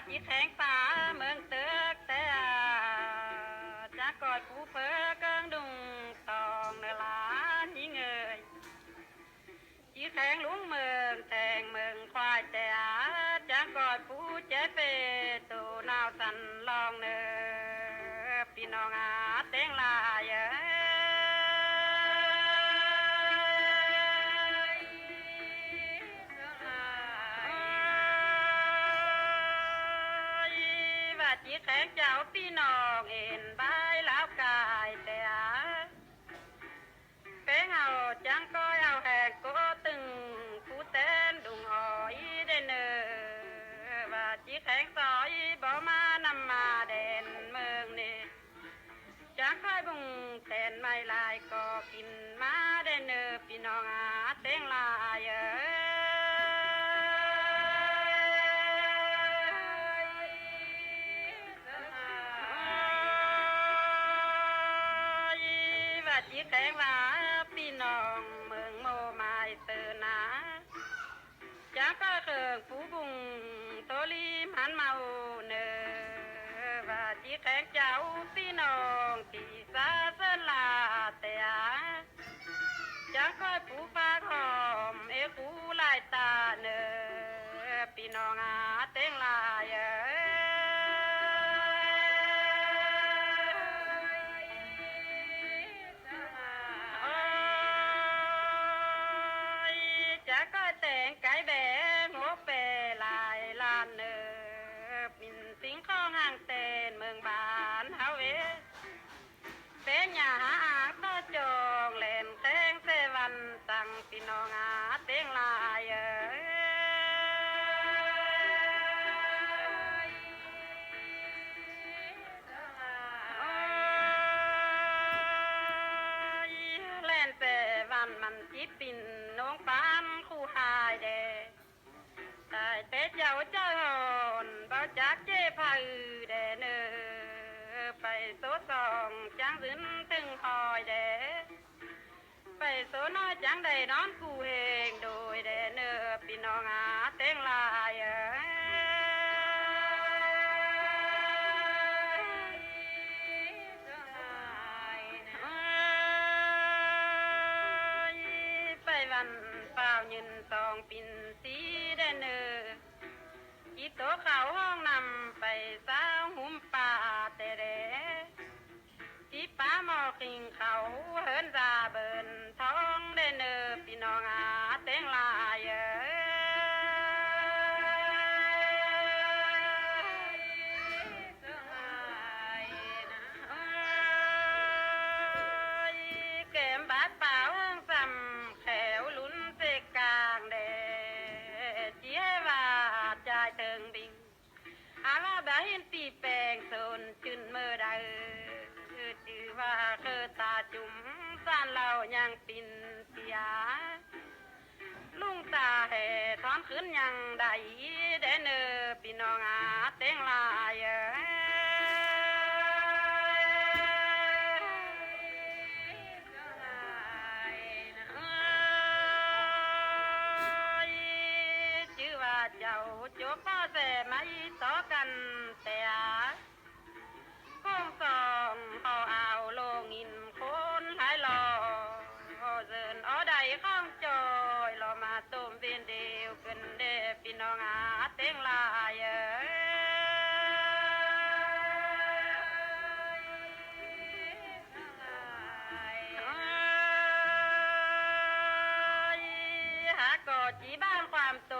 จีแข็งตาเมืองเตือกแต่จะกอดผู้เพ้อเกิงดุงตองเนลานยิ่งเอ่ยจีแข็งลุงเมืองแต่งเมืองควายแต่จะกอดผู้เจ๊เปตูนาวสันลองเนอพี่น้องเต็งลายจีแข็งเจ้าพี่น้องเอ็นบายแล้วกายแต่เป็นเอาจังก้อยเอาแหกก็ตึงผู้เต้นดุงหอยได้เนอว่าจีแข็งซอยบ่มานำมาเด่นเมืองนี่จังค่อยบุงเต้นไม่ลายก็กินมาได้เนอพี่น้องเต้งลายจีแข็งว่าพี่น้องเมืองโมไม้เตือนาจากก็เคิงผู้บุงโตลีหันเมาเนอว่าจีแข็งเจ้าพี่น้องที่ซาเส้นลาเตียจากก็ผู้ปากหอมกูลายตาเนอพี่น้องเต็งลายก็แต่งไก่แบงโมเปลายลานเนอปิ่นสิงข้องห่างเตนเมืองบานเฮาเป็นยาหาต่อจองเล่นแตงเซวันสั่งพี่น้องเต็งลายเล่นเซวันมันจิปินน้องปานคู่หายเดตายเตเจ้าเจ้าหอนเบาจากเจ้พาเดเนอไปโซสองจังสินถึงหอยเดไปโซน้อยจังได้นอนกูเฮงโดยเดเนอพี่น้องเต็งลายวันเปล่ายืนตองปิ่นสีเดนเนออีโตเขาห้องนำไปสาวหุ่มป่าแต่เดจีป้าหมอกิงเขาเฮินซาเบินท้องเดนเนอพี่น้องเต็งลายเกมบาดเปล่าห้องซ้ำแขวลุ้นเสกกลางเดจีให้ว่าใจเติงบิงอาว่าบาเห็นปีแปงโซนจุนเมื่อใดจือว่าคือตาจุ่มสานเรายังปินเสียลุงตาแห่ทอนขึ้นยังได้เดนเนอพี่น้องเต็งลายเจ้าโจป้าแส่ไม่ต่อกันแต่ก้องสองเขาเอาโลงินคนหลายหล่อเดินเอาใดข้องจอยเรามาต้มเวียนเดียวกันเด้พี่น้องเต็งลายหากอดจีบ้านความโต